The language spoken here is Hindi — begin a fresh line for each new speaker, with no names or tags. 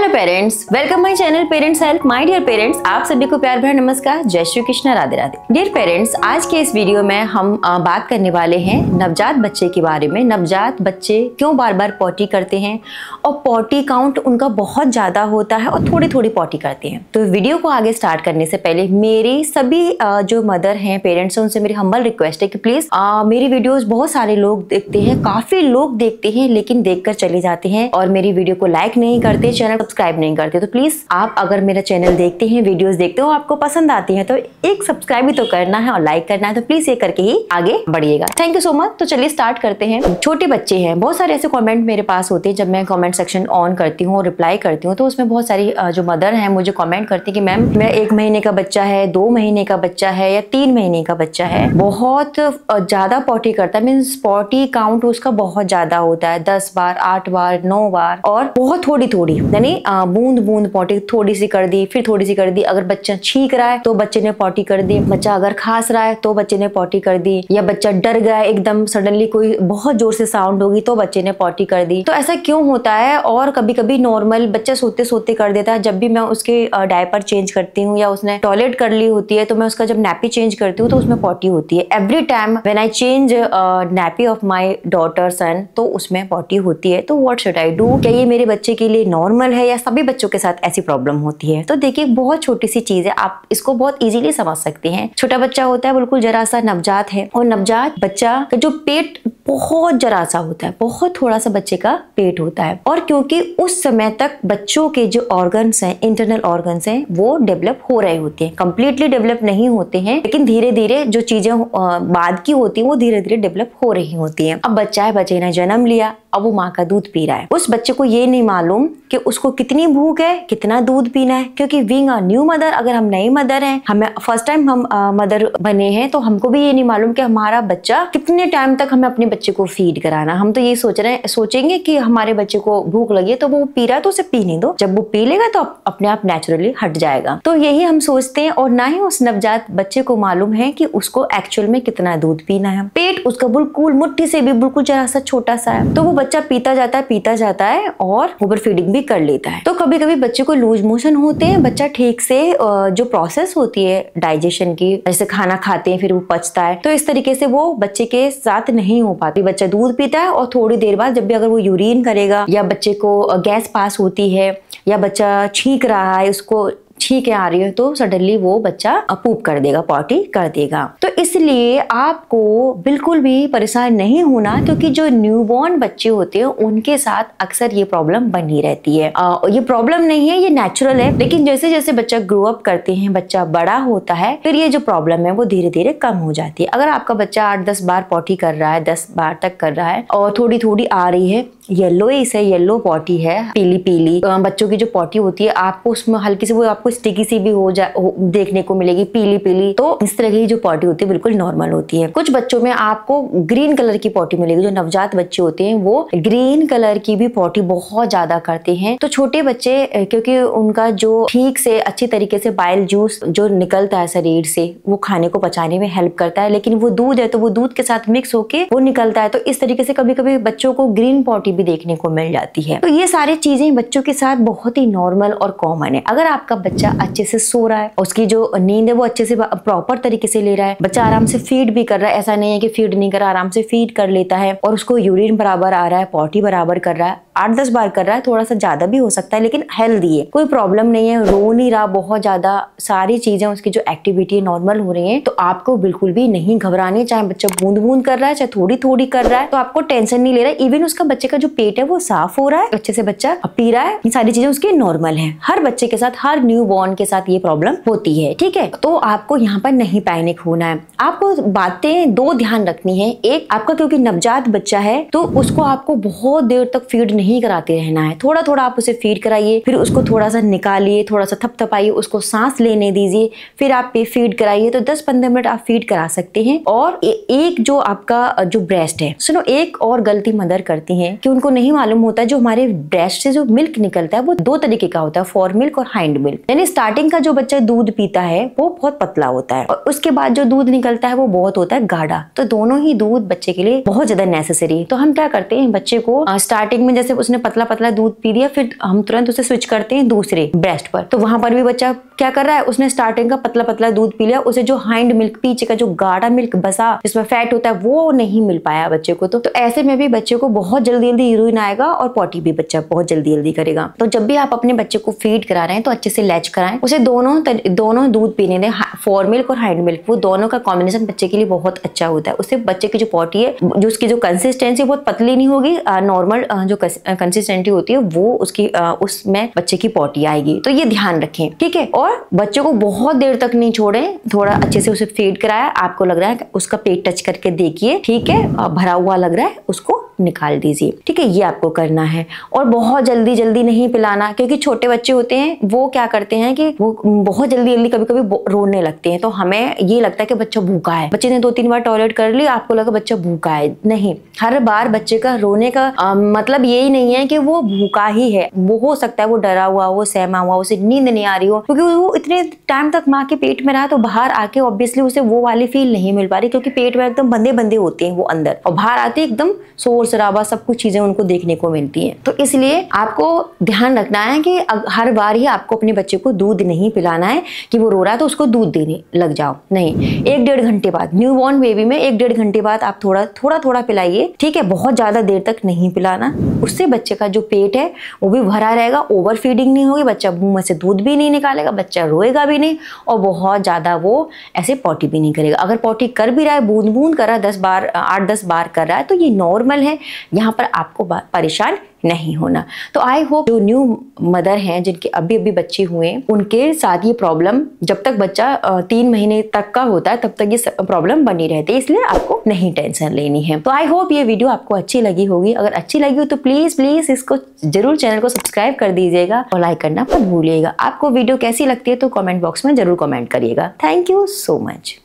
Hello parents, welcome my channel parents help. My dear parents, आप सभी को प्यार भरा नमस्कार, जय श्री कृष्ण, राधे राधे। डियर पेरेंट्स, आज के इस वीडियो में हम बात करने वाले हैं नवजात बच्चे के बारे में। नवजात बच्चे क्यों बार बार पॉटी करते हैं और पॉटी काउंट उनका बहुत ज्यादा होता है और थोड़ी थोड़ी पॉटी करते हैं। तो वीडियो को आगे स्टार्ट करने से पहले मेरी सभी जो मदर हैं, पेरेंट्स हैं, उनसे मेरी हम्बल रिक्वेस्ट है कि प्लीज मेरी वीडियोस बहुत सारे लोग देखते हैं, काफी लोग देखते हैं, लेकिन देखकर चले जाते हैं और मेरी वीडियो को लाइक नहीं करते, चैनल सब्सक्राइब नहीं करते। तो प्लीज आप अगर मेरा चैनल देखते हैं, वीडियोस देखते हो, आपको पसंद आती है तो एक सब्सक्राइब भी तो करना है और लाइक करना है। तो प्लीज ये करके ही आगे बढ़िएगा। Thank you so much. तो चलिए स्टार्ट करते हैं। छोटे बच्चे हैं, बहुत सारे ऐसे कमेंट मेरे पास होते हैं। जब मैं कमेंट सेक्शन ऑन करती हूँ और रिप्लाई करती हूँ तो उसमें बहुत सारी जो मदर है मुझे कमेंट करती है कि मैम मेरा 1 महीने का बच्चा है, 2 महीने का बच्चा है या 3 महीने का बच्चा है, बहुत ज्यादा पॉटी करता है। मीन्स पॉटी काउंट उसका बहुत ज्यादा होता है, 10 बार, 8 बार, 9 बार, और बहुत थोड़ी थोड़ी, यानी बूंद बूंद पॉटी, थोड़ी सी कर दी, फिर थोड़ी सी कर दी। अगर बच्चा छींक रहा है तो बच्चे ने पॉटी कर दी, बच्चा अगर खांस रहा है तो बच्चे ने पॉटी कर दी, या बच्चा डर गया एकदम सडनली, कोई बहुत जोर से साउंड होगी तो बच्चे ने पॉटी कर दी। तो ऐसा क्यों होता है? और कभी कभी नॉर्मल बच्चा सोते सोते कर देता है। जब भी मैं उसके डायपर चेंज करती हूँ या उसने टॉयलेट कर ली होती है तो मैं उसका जब नैपी चेंज करती हूँ तो उसमें पॉटी होती है। Every time when I change nappy of my daughter son तो उसमें पॉटी होती है। तो व्हाट शुड आई डू? क्या ये मेरे बच्चे के लिए नॉर्मल है या सभी बच्चों के साथ ऐसी प्रॉब्लम होती है? तो देखिए, बहुत छोटी सी चीज है, आप इसको बहुत इजीली समझ सकते हैं। छोटा बच्चा होता है, बिल्कुल जरा सा नवजात है, और नवजात बच्चा का जो पेट बहुत जरा सा होता है, बहुत थोड़ा सा बच्चे का पेट होता है। और क्योंकि उस समय तक बच्चों के जो ऑर्गन्स हैं, इंटरनल ऑर्गन्स हैं, वो डेवलप हो रहे होते हैं, कंप्लीटली डेवलप नहीं होते हैं, लेकिन धीरे धीरे जो चीजें बाद की होती हैं वो धीरे धीरे डेवलप हो रही होती हैं। अब बच्चा है, बच्चे ने जन्म लिया, अब वो माँ का दूध पी रहा है। उस बच्चे को ये नहीं मालूम कि उसको कितनी भूख है, कितना दूध पीना है, क्योंकि बीइंग अ न्यू मदर, अगर हम नई मदर हैं, हमें फर्स्ट टाइम हम मदर बने हैं, तो हमको भी ये नहीं मालूम कि हमारा बच्चा कितने टाइम तक हमें अपने बच्चे को फीड कराना। हम तो ये सोचेंगे कि हमारे बच्चे को भूख लगी है तो वो पी रहा है तो उसे पीने दो, जब वो पी लेगा तो अपने आप नेचुरली हट जाएगा। तो यही हम सोचते हैं, और ना ही उस नवजात बच्चे को मालूम है कि उसको एक्चुअल में कितना दूध पीना है। पेट उसका बिल्कुल मुट्ठी से भी बिल्कुल जरा सा छोटा सा है, तो वो बच्चा पीता जाता है और ओवर फीडिंग भी कर लेता है। तो कभी कभी बच्चे को लूज मोशन होते हैं, बच्चा ठीक से जो प्रोसेस होती है डाइजेशन की, जैसे खाना खाते हैं फिर वो पचता है, तो इस तरीके से वो बच्चे के साथ नहीं हो पाती। बच्चा दूध पीता है और थोड़ी देर बाद जब भी अगर वो यूरिन करेगा, या बच्चे को गैस पास होती है, या बच्चा छींक रहा है, उसको छींके आ रही है, तो सडनली वो बच्चा पूप कर देगा, पॉटी कर देगा। तो इसलिए आपको बिल्कुल भी परेशान नहीं होना, क्योंकि जो न्यूबॉर्न बच्चे होते हैं उनके साथ अक्सर ये प्रॉब्लम बनी रहती है। ये प्रॉब्लम नहीं है, ये नेचुरल है, लेकिन जैसे जैसे बच्चा ग्रो अप करते हैं, बच्चा बड़ा होता है, फिर ये जो प्रॉब्लम है वो धीरे धीरे कम हो जाती है। अगर आपका बच्चा 8-10 बार पॉटी कर रहा है, 10 बार तक कर रहा है और थोड़ी थोड़ी आ रही है, येलो पॉटी है, पीली बच्चों की जो पॉटी होती है, आपको उसमें हल्की से वो आपको स्टिकी सी भी देखने को मिलेगी, पीली, तो इस तरह की जो पॉटी होती है बिल्कुल नॉर्मल होती है। कुछ बच्चों में आपको ग्रीन कलर की पॉटी मिलेगी। जो नवजात बच्चे होते हैं वो ग्रीन कलर की भी पॉटी बहुत ज्यादा करते हैं। तो छोटे बच्चे, क्योंकि उनका जो ठीक से अच्छी तरीके से बाइल जूस जो निकलता है शरीर से, वो खाने को पचाने में हेल्प करता है, लेकिन वो दूध है तो वो दूध के साथ मिक्स होके वो निकलता है। तो इस तरीके से कभी कभी बच्चों को ग्रीन पॉटी भी देखने को मिल जाती है। तो ये सारी चीजें बच्चों के साथ बहुत ही नॉर्मल और कॉमन है। अगर आपका बच्चा अच्छे से सो रहा है, उसकी जो नींद है वो अच्छे से प्रॉपर तरीके से ले रहा है, बच्चा आराम से फीड भी कर रहा है, ऐसा नहीं है कि फीड नहीं कर रहा, आराम से फीड कर लेता है, और उसको यूरिन बराबर आ रहा है, पॉटी बराबर कर रहा है, 8-10 बार कर रहा है, थोड़ा सा ज्यादा भी हो सकता है, लेकिन हेल्दी है, कोई प्रॉब्लम नहीं है, रो नहीं रहा बहुत ज्यादा, सारी चीजें उसकी जो एक्टिविटी नॉर्मल हो रही है, तो आपको बिल्कुल भी नहीं घबरानी। चाहे बच्चा बूंद बूंद कर रहा है, चाहे थोड़ी थोड़ी कर रहा है, तो आपको टेंशन नहीं ले रहा है। इवन उसका बच्चे का जो पेट है वो साफ हो रहा है, अच्छे से बच्चा पी रहा है, ये सारी चीजें उसकी नॉर्मल है। हर बच्चे के साथ, हर न्यू बॉर्न के साथ ये प्रॉब्लम होती है, ठीक है? तो आपको यहाँ पर नहीं पैनिक होना है। आपको बातें 2 ध्यान रखनी है। एक, आपका क्योंकि नवजात बच्चा है तो उसको आपको बहुत देर तक फीड नहीं कराते रहना है, थोड़ा थोड़ा आप उसे फीड कराइए, फिर उसको थोड़ा सा निकालिए, थोड़ा सा थपथपाइए, उसको सांस लेने दीजिए, फिर आप पे फीड कराइए। तो 10-15 मिनट आप फीड करा सकते हैं। और एक जो आपका जो ब्रेस्ट है, सुनो, एक और गलती मदर करती है कि उनको नहीं मालूम होता है जो हमारे ब्रेस्ट से जो मिल्क निकलता है वो 2 तरीके का होता है, फॉर मिल्क और हाइंड मिल्क। यानी स्टार्टिंग का जो बच्चा दूध पीता है वो बहुत पतला होता है, और उसके बाद जो दूध निकलता है वो बहुत होता है गाढ़ा। तो दोनों ही दूध बच्चे के लिए बहुत ज्यादा नेसेसरी। तो हम क्या करते हैं, बच्चे को स्टार्टिंग में जैसे जब उसने पतला पतला दूध पी लिया फिर हम तुरंत उसे स्विच करते हैं दूसरे ब्रेस्ट पर, तो वहां पर भी बच्चा क्या कर रहा है, उसने स्टार्टिंग का पतला पतला दूध पी लिया, उसे जो हाइंड मिल्क, पीछे का जो गाढ़ा मिल्क बसा जिसमें फैट होता है वो नहीं मिल पाया बच्चे को। तो ऐसे में भी बच्चे को बहुत जल्दी जल्दी यूरिन आएगा और पॉटी भी बच्चा बहुत जल्दी जल्दी करेगा। तो जब भी आप अपने बच्चे को फीड करा रहे हैं तो अच्छे से लैच कराएं, उसे दोनों दूध पीने दें, फॉर मिल्क और हाइंड मिल्क, वो दोनों का कॉम्बिनेशन बच्चे के लिए बहुत अच्छा होता है। उससे बच्चे की जो पॉटी है, जो उसकी जो कंसिस्टेंसी बहुत पतली नहीं होगी, नॉर्मल जो कंसिस्टेंसी होती है वो उसकी उसमें बच्चे की पॉटी आएगी। तो ये ध्यान रखें, ठीक है। और बच्चे को बहुत देर तक नहीं छोड़ें, थोड़ा अच्छे से उसे फीड कराया, आपको लग रहा है उसका पेट टच करके देखिए, ठीक है, भरा हुआ लग रहा है, उसको निकाल दीजिए, ठीक है। ये आपको करना है। और बहुत जल्दी जल्दी नहीं पिलाना, क्योंकि छोटे बच्चे होते हैं वो क्या करते हैं कि वो बहुत जल्दी जल्दी कभी कभी रोने लगते हैं, तो हमें ये लगता है कि बच्चा भूखा है, बच्चे ने 2-3 बार टॉयलेट कर लिया, आपको लगा बच्चा भूखा है। नहीं, हर बार बच्चे का रोने का मतलब यही नहीं है कि वो भूखा ही है, वो हो सकता है वो डरा हुआ, वो सहमा हुआ, उसे नींद नहीं आ रही हो, क्योंकि वो इतने टाइम तक माँ के पेट में रहा, तो बाहर आके ऑब्वियसली उसे वो वाली फील नहीं मिल पा रही, क्योंकि पेट में एकदम बंदे बंदे होते हैं वो अंदर, और बाहर आते एकदम शोर शराबा सब कुछ चीजें उनको देखने को मिलती हैं। तो इसलिए आपको ध्यान रखना है कि हर बार ही आपको अपने बच्चे को दूध नहीं पिलाना है कि वो रो रहा है तो उसको दूध देने लग जाओ, नहीं। 1-1.5 घंटे बाद, न्यूबॉर्न बेबी में 1-1.5 घंटे बाद आप थोड़ा पिलाइए, ठीक है, बहुत ज्यादा देर तक नहीं पिलाना। उससे बच्चे का जो पेट है वो भी भरा रहेगा, ओवर फीडिंग नहीं होगी, बच्चा मुंह में से दूध भी नहीं निकालेगा, बच्चा रोएगा भी नहीं, और बहुत ज्यादा वो ऐसे पॉटी भी नहीं करेगा। अगर पॉटी कर भी रहा है, बूंद बूंद कर रहा है, 10 बार 8-10 बार कर रहा है, तो ये नॉर्मल है, यहाँ पर आपको परेशान नहीं होना। तो आई होप जो न्यू मदर हैं जिनके अभी अभी बच्चे हुए उनके साथ ये प्रॉब्लम, जब तक बच्चा 3 महीने तक का होता है तब तक ये प्रॉब्लम बनी रहती है, इसलिए आपको नहीं टेंशन लेनी है। तो आई होप ये वीडियो आपको अच्छी लगी होगी। अगर अच्छी लगी हो तो प्लीज इसको जरूर चैनल को सब्सक्राइब कर दीजिएगा और लाइक करना मत भूलिएगा। आपको वीडियो कैसी लगती है तो कमेंट बॉक्स में जरूर कमेंट करिएगा। Thank you so much.